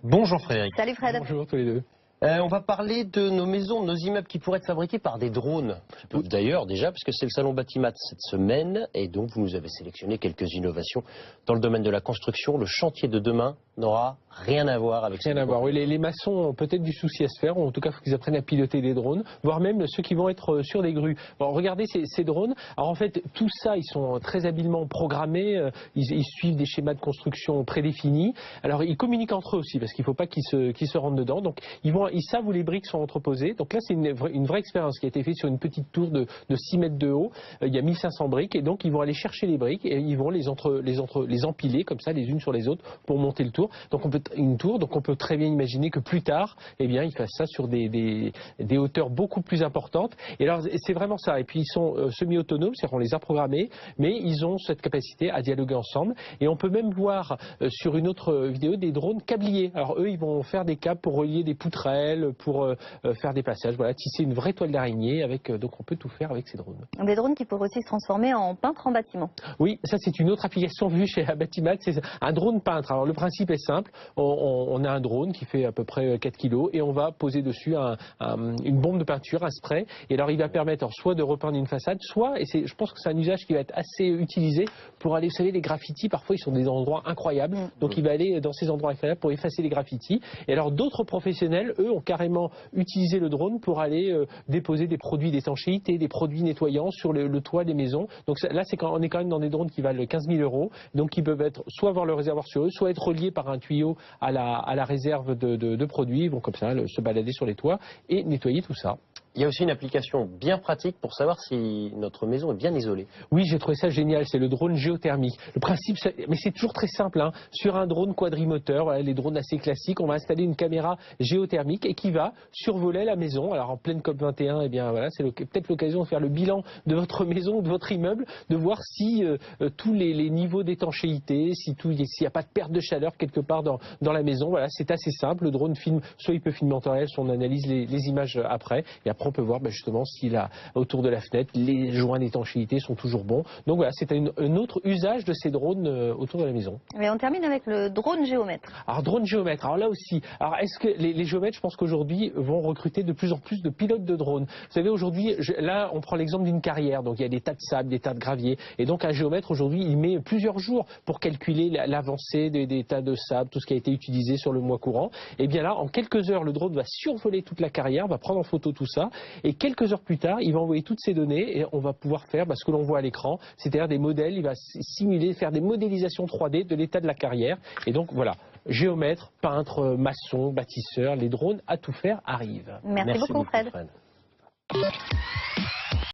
Bonjour Frédéric. Salut Fred. Bonjour tous les deux. On va parler de nos maisons, de nos immeubles qui pourraient être fabriqués par des drones. D'ailleurs déjà, parce que c'est le salon Batimat cette semaine, et donc vous nous avez sélectionné quelques innovations dans le domaine de la construction. Le chantier de demain n'aura rien à voir avec Rien à voir. Oui, les maçons ont peut-être du souci à se faire, ou en tout cas, il faut qu'ils apprennent à piloter des drones, voire même ceux qui vont être sur des grues. Bon, regardez ces drones. Alors en fait, tout ça, ils sont très habilement programmés, ils suivent des schémas de construction prédéfinis. Alors ils communiquent entre eux aussi, parce qu'il ne faut pas qu'ils se rentrent dedans. Donc ils savent où les briques sont entreposées. Donc là, c'est une vraie expérience qui a été faite sur une petite tour de 6 mètres de haut. Il y a 1500 briques, et donc ils vont aller chercher les briques et ils vont les empiler comme ça, les unes sur les autres, pour monter le tour. Donc on peut très bien imaginer que plus tard, eh bien, ils fassent ça sur des hauteurs beaucoup plus importantes. Et alors, c'est vraiment ça. Et puis, ils sont semi-autonomes, c'est-à-dire qu'on les a programmés, mais ils ont cette capacité à dialoguer ensemble. Et on peut même voir sur une autre vidéo des drones câbliers. Alors, eux, ils vont faire des câbles pour relier des poutrelles, pour faire des passages, voilà, tisser une vraie toile d'araignée. Donc, on peut tout faire avec ces drones. Des drones qui pourraient aussi se transformer en peintre en bâtiment. Oui, ça, c'est une autre application vue chez Batimat. C'est un drone peintre. Alors, le principe est simple. On a un drone qui fait à peu près 4 kg et on va poser dessus une bombe de peinture, un spray. Et alors il va permettre soit de repeindre une façade, soit, et je pense que c'est un usage qui va être assez utilisé pour aller, vous savez, les graffitis, parfois ils sont des endroits incroyables. Donc il va aller dans ces endroits incroyables pour effacer les graffitis. Et alors d'autres professionnels, eux, ont carrément utilisé le drone pour aller déposer des produits d'étanchéité, des produits nettoyants sur le toit des maisons. Donc là, on est quand même dans des drones qui valent 15 000 €. Donc ils peuvent être soit avoir le réservoir sur eux, soit être reliés par un tuyau à la réserve de produits. Ils vont comme ça se balader sur les toits et nettoyer tout ça. Il y a aussi une application bien pratique pour savoir si notre maison est bien isolée. Oui, j'ai trouvé ça génial, c'est le drone géothermique. Le principe, mais c'est toujours très simple, hein. Sur un drone quadrimoteur, voilà, les drones assez classiques, on va installer une caméra géothermique et qui va survoler la maison. Alors en pleine COP21, eh bien voilà, c'est peut-être l'occasion de faire le bilan de votre maison, de votre immeuble, de voir si tous les niveaux d'étanchéité, s'il n'y a pas de perte de chaleur quelque part dans la maison. Voilà, c'est assez simple. Le drone filme, soit il peut filmer en temps réel, soit on analyse les images après. Et après, on peut voir justement si autour de la fenêtre, les joints d'étanchéité sont toujours bons. Donc voilà, c'est un autre usage de ces drones autour de la maison. Mais on termine avec le drone géomètre. Alors drone géomètre, alors là aussi, alors est-ce que les géomètres, je pense qu'aujourd'hui, vont recruter de plus en plus de pilotes de drones. Vous savez, aujourd'hui, là, on prend l'exemple d'une carrière, donc il y a des tas de sable, des tas de gravier, et donc un géomètre, aujourd'hui, il met plusieurs jours pour calculer l'avancée des tas de sable, tout ce qui a été utilisé sur le mois courant. Et bien là, en quelques heures, le drone va survoler toute la carrière, va prendre en photo tout ça, et quelques heures plus tard, il va envoyer toutes ces données et on va pouvoir faire ce que l'on voit à l'écran, c'est-à-dire des modèles, il va simuler, faire des modélisations 3D de l'état de la carrière. Et donc voilà, géomètre, peintre, maçon, bâtisseur, les drones à tout faire arrivent. Merci beaucoup Fred.